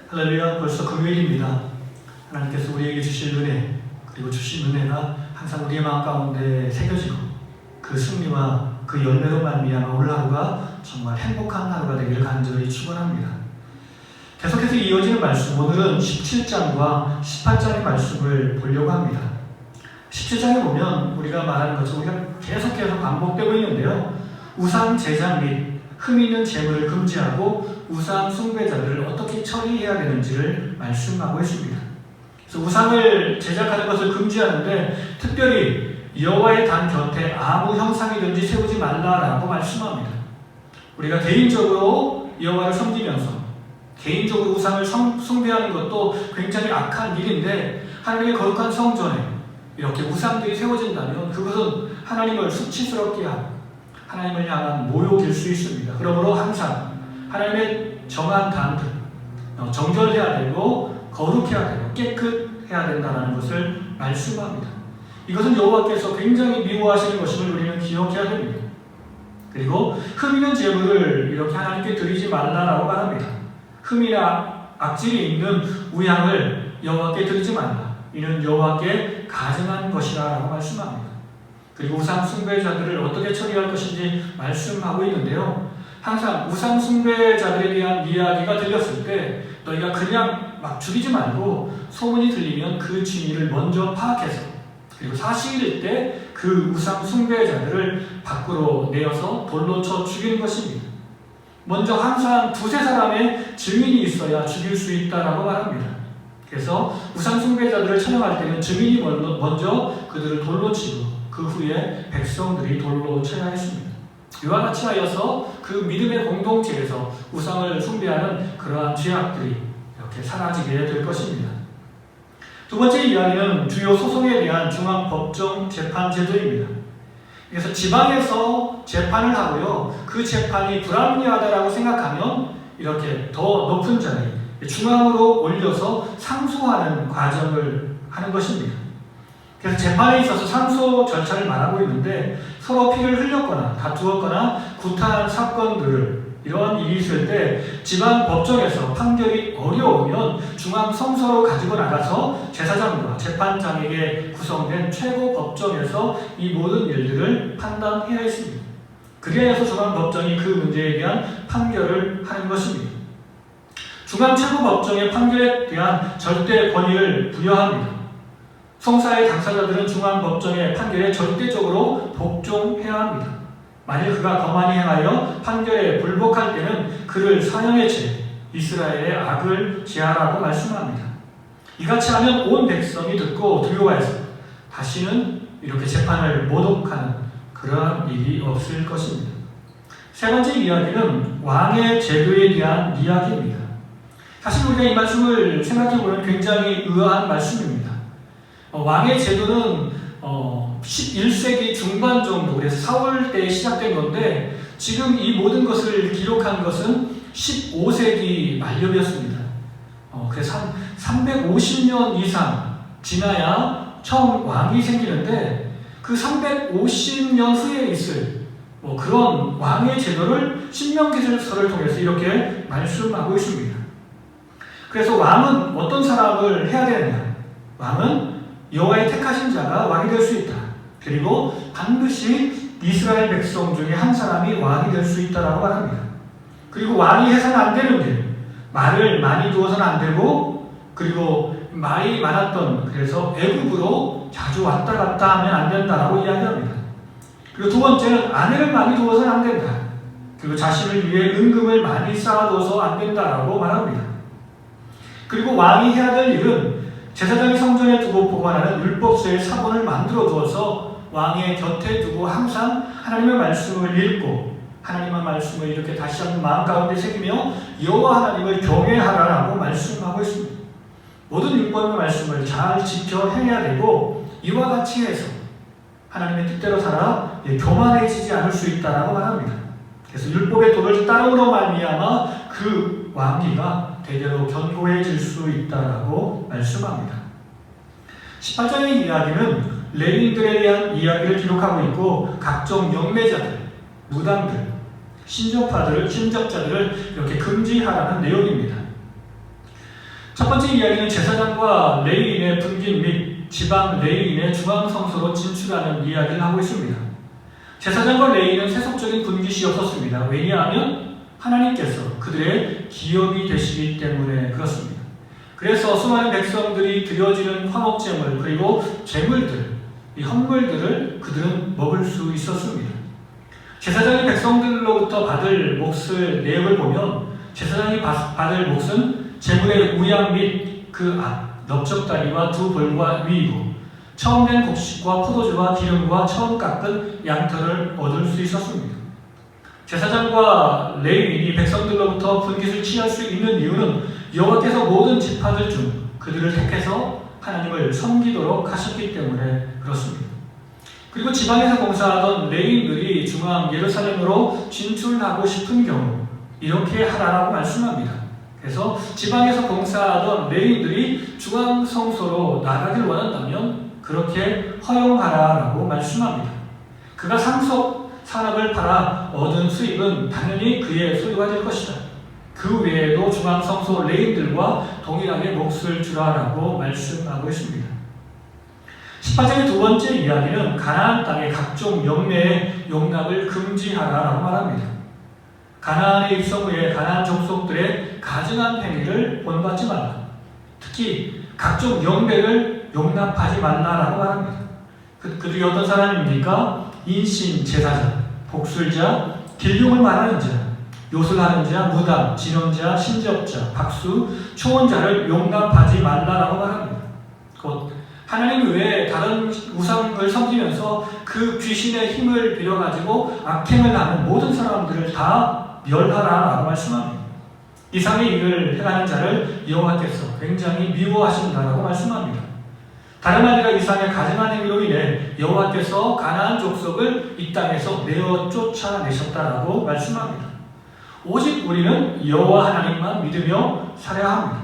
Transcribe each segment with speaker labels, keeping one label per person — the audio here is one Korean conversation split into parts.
Speaker 1: 할렐루야, 벌써 금요일입니다. 하나님께서 우리에게 주실 은혜, 그리고 주신 은혜가 항상 우리의 마음 가운데 새겨지고 그 승리와 그 열매로 말미암아 오늘 하루가 정말 행복한 하루가 되기를 간절히 축원합니다. 계속해서 이어지는 말씀, 오늘은 17장과 18장의 말씀을 보려고 합니다. 17장에 보면 우리가 말하는 것처럼 우리가 계속해서 반복되고 있는데요. 우상 제작 및 흠 있는 재물을 금지하고 우상 숭배자들을 어떻게 처리해야 되는지를 말씀하고 있습니다. 그래서 우상을 제작하는 것을 금지하는데 특별히 여호와의 단 곁에 아무 형상이든지 세우지 말라라고 말씀합니다. 우리가 개인적으로 여호와를 섬기면서 개인적으로 우상을 숭배하는 것도 굉장히 악한 일인데 하나님의 거룩한 성전에 이렇게 우상들이 세워진다면 그것은 하나님을 수치스럽게 하고 하나님을 향한 모욕일 수 있습니다. 그러므로 항상 하나님의 정한 단들, 정결해야 되고 거룩해야 되고 깨끗해야 된다는 것을 말씀합니다. 이것은 여호와께서 굉장히 미워하시는 것임을 우리는 기억해야 됩니다. 그리고 흠 있는 제물을 이렇게 하나님께 드리지 말라라고 말합니다. 흠이나 악질이 있는 우양을 여호와께 드리지 말라. 이는 여호와께 가증한 것이라고 말씀합니다. 그리고 우상 숭배자들을 어떻게 처리할 것인지 말씀하고 있는데요. 항상 우상 숭배자들에 대한 이야기가 들렸을 때 너희가 그냥 막 죽이지 말고 소문이 들리면 그 진위를 먼저 파악해서 그리고 사실일 때 그 우상 숭배자들을 밖으로 내어서 돌로 쳐 죽이는 것입니다. 먼저 항상 두세 사람의 증인이 있어야 죽일 수 있다라고 말합니다. 그래서 우상 숭배자들을 처형할 때는 증인이 먼저 그들을 돌로 치고 그 후에 백성들이 돌로 쳐야 했습니다. 이와 같이 하여서 그 믿음의 공동체에서 우상을 숭배하는 그러한 죄악들이 이렇게 사라지게 될 것입니다. 두 번째 이야기는 주요 소송에 대한 중앙법정 재판제도입니다. 그래서 지방에서 재판을 하고요. 그 재판이 불합리하다라고 생각하면 이렇게 더 높은 자리, 중앙으로 올려서 상소하는 과정을 하는 것입니다. 그래서 재판에 있어서 상소 절차를 말하고 있는데 서로 피를 흘렸거나 다투었거나 구타한 사건들을 이러한 일이 있을 때 지방 법정에서 판결이 어려우면 중앙 성서로 가지고 나가서 제사장과 재판장에게 구성된 최고 법정에서 이 모든 일들을 판단해야 했습니다. 그래서 중앙 법정이 그 문제에 대한 판결을 하는 것입니다. 중앙 최고 법정의 판결에 대한 절대 권위를 부여합니다. 송사의 당사자들은 중앙법정의 판결에 절대적으로 복종해야 합니다. 만일 그가 거만히 행하여 판결에 불복할 때는 그를 사형에 채 이스라엘의 악을 제하라고 말씀합니다. 이같이 하면 온 백성이 듣고 두려워해서 다시는 이렇게 재판을 모독하는 그러한 일이 없을 것입니다. 세 번째 이야기는 왕의 제도에 대한 이야기입니다. 사실 우리가 이 말씀을 생각해보면 굉장히 의아한 말씀입니다. 왕의 제도는 11세기 중반 정도, 그래서 사울 때 시작된 건데 지금 이 모든 것을 기록한 것은 15세기 말년이었습니다. 그래서 한 350년 이상 지나야 처음 왕이 생기는데 그 350년 후에 있을 그런 왕의 제도를 신명기서를 통해서 이렇게 말씀하고 있습니다. 그래서 왕은 어떤 사람을 해야 되느냐? 왕은 여호와의 택하신 자가 왕이 될 수 있다. 그리고 반드시 이스라엘 백성 중에 한 사람이 왕이 될 수 있다라고 말합니다. 그리고 왕이 해서는 안 되는 게 말을 많이 두어서는 안 되고 그리고 말이 많았던 그래서 애굽으로 자주 왔다 갔다 하면 안 된다라고 이야기합니다. 그리고 두 번째는 아내를 많이 두어서는 안 된다. 그리고 자신을 위해 은금을 많이 쌓아둬서 안 된다라고 말합니다. 그리고 왕이 해야 될 일은 제사장이 성전에 두고 보관하는 율법서의 사본을 만들어 두어서 왕의 곁에 두고 항상 하나님의 말씀을 읽고 하나님의 말씀을 이렇게 다시 한번 마음 가운데 새기며 여호와 하나님을 경외하라라고 말씀하고 있습니다. 모든 율법의 말씀을 잘 지켜 행해야 되고 이와 같이 해서 하나님의 뜻대로 살아 교만해지지 않을 수 있다라고 말합니다. 그래서 율법의 도를 따름으로 말미암아 그 왕위가 대대로 견고해질 수 있다라고 말씀합니다. 18장의 이야기는 레위인들에 대한 이야기를 기록하고 있고 각종 영매자들, 무당들, 신접자들을 이렇게 금지하라는 내용입니다. 번째 이야기는 제사장과 레위인의 분깃 및 지방 레위인의 중앙성소로 진출하는 이야기를 하고 있습니다. 제사장과 레위인은 세속적인 분깃이 없었습니다. 왜냐하면 하나님께서 그들의 기업이 되시기 때문에 그렇습니다. 그래서 수많은 백성들이 드려지는 화목제물 그리고 제물들, 이 헌물들을 그들은 먹을 수 있었습니다. 제사장이 백성들로부터 받을 몫을 내역을 보면 제사장이 받을 몫은 제물의 우양 및 그 앞, 넓적다리와 두 볼과 위이고 처음 낸 곡식과 포도주와 기름과 처음 깎은 양털을 얻을 수 있었습니다. 제사장과 레위인이 백성들로부터 분깃을 취할 수 있는 이유는 여호와께서 모든 지파들 중 그들을 택해서 하나님을 섬기도록 하셨기 때문에 그렇습니다. 그리고 지방에서 봉사하던 레위인들이 중앙 예루살렘으로 진출하고 싶은 경우 이렇게 하라라고 말씀합니다. 그래서 지방에서 봉사하던 레위인들이 중앙 성소로 나가길 원한다면 그렇게 허용하라라고 말씀합니다. 그가 상속 산업을 팔아 얻은 수입은 당연히 그의 소유가 될 것이다. 그 외에도 중앙 성소 레위인들과 동일하게 몫을 주라라고 말씀하고 있습니다. 18장의 두 번째 이야기는 가나안 땅의 각종 영매의 용납을 금지하라라고 말합니다. 가나안에 입성 후에 가나안 족속들의 가증한 행위를 본받지 말라. 특히 각종 영매를 용납하지 말라라고 말합니다. 그들이 어떤 사람입니까? 인신 제사자, 복술자, 길흉을 말하는 자, 요술하는 자, 무당, 진언자, 신접자, 박수, 초혼자를 용납하지 말라라고 말합니다. 곧 하나님 외에 다른 우상을 섬기면서 그 귀신의 힘을 빌어가지고 악행을 하는 모든 사람들을 다 멸하라라고 말씀합니다. 이상의 일을 행하는 자를 여호와께서 굉장히 미워하신다라고 말씀합니다. 다름 아니라 이상의 가증한 행위로 인해 여호와께서 가나안 족속을 이 땅에서 내어 쫓아내셨다라고 말씀합니다. 오직 우리는 여호와 하나님만 믿으며 살아야 합니다.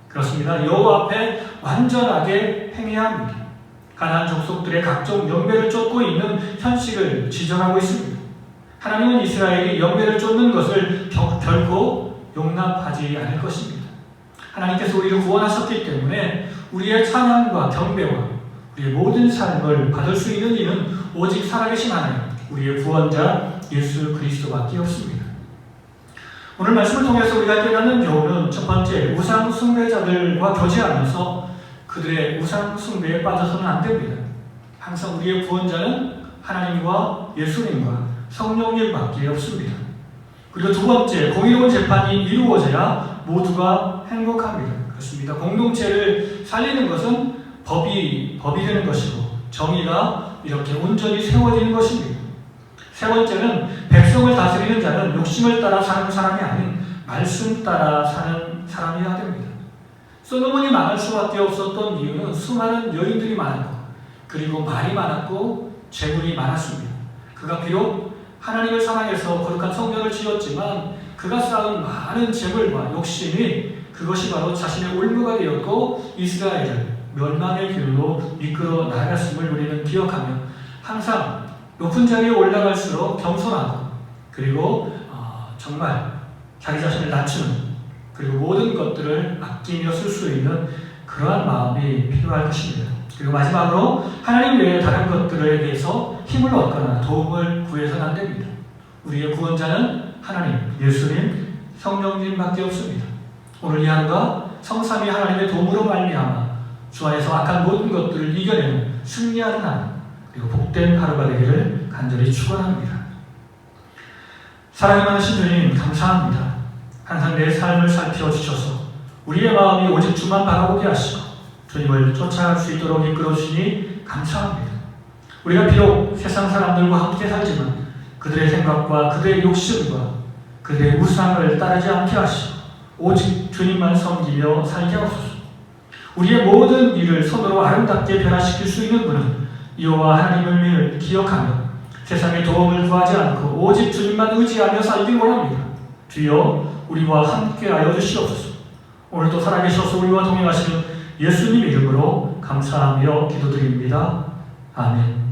Speaker 1: 그렇습니다. 여호와 앞에 완전하게 행해야 합니다. 가나안 족속들의 각종 영매를 쫓고 있는 현실을 지적하고 있습니다. 하나님은 이스라엘이 영매를 쫓는 것을 결코 용납하지 않을 것입니다. 하나님께서 우리를 구원하셨기 때문에 우리의 찬양과 경배와 우리의 모든 삶을 받을 수 있는 이는 오직 살아계신 하나님, 우리의 구원자 예수 그리스도밖에 없습니다. 오늘 말씀을 통해서 우리가 깨닫는 교훈은 첫 번째, 우상 숭배자들과 교제하면서 그들의 우상 숭배에 빠져서는 안 됩니다. 항상 우리의 구원자는 하나님과 예수님과 성령님밖에 없습니다. 그리고 두 번째, 공의로운 재판이 이루어져야 모두가 행복합니다. 그렇습니다. 공동체를 살리는 것은 법이 되는 것이고 정의가 이렇게 온전히 세워지는 것입니다. 세 번째는 백성을 다스리는 자는 욕심을 따라 사는 사람이 아닌 말씀 따라 사는 사람이어야 됩니다. 솔로몬이 망할 수밖에 없었던 이유는 수많은 여인들이 많았고 그리고 말이 많았고 재물이 많았습니다. 그가 비록 하나님을 사랑해서 거룩한 성전을 지었지만 그가 쌓은 많은 재물과 욕심이 그것이 바로 자신의 올무가 되었고 이스라엘을 멸망의 길로 이끌어 나갔음을 우리는 기억하며 항상 높은 자리에 올라갈수록 겸손하고 그리고 정말 자기 자신을 낮추는 그리고 모든 것들을 아끼며 쓸 수 있는 그러한 마음이 필요할 것입니다. 그리고 마지막으로 하나님 외에 다른 것들에 대해서 힘을 얻거나 도움을 구해서는 안 됩니다. 우리의 구원자는 하나님, 예수님, 성령님밖에 없습니다. 오늘 이 하루가 성삼위 하나님의 도움으로 말미암아 주 안에서 악한 모든 것들을 이겨내는 승리하는 하루 그리고 복된 하루가 되기를 간절히 축원합니다. 사랑이 많으신 주님 감사합니다. 항상 내 삶을 살펴주셔서 우리의 마음이 오직 주만 바라보게 하시고 주님을 쫓아갈 수 있도록 이끌어주시니 감사합니다. 우리가 비록 세상 사람들과 함께 살지만 그들의 생각과 그들의 욕심과 그들의 우상을 따르지 않게 하시고 오직 주님만 섬기며 살게 하옵소서. 우리의 모든 일을 손으로 아름답게 변화시킬 수 있는 분은 여호와 하나님을 기억하며 세상의 도움을 구하지 않고 오직 주님만 의지하며 살길 원합니다. 주여 우리와 함께하여 주시옵소서. 오늘도 살아계셔서 우리와 동행하시는 예수님 이름으로 감사하며 기도드립니다. 아멘.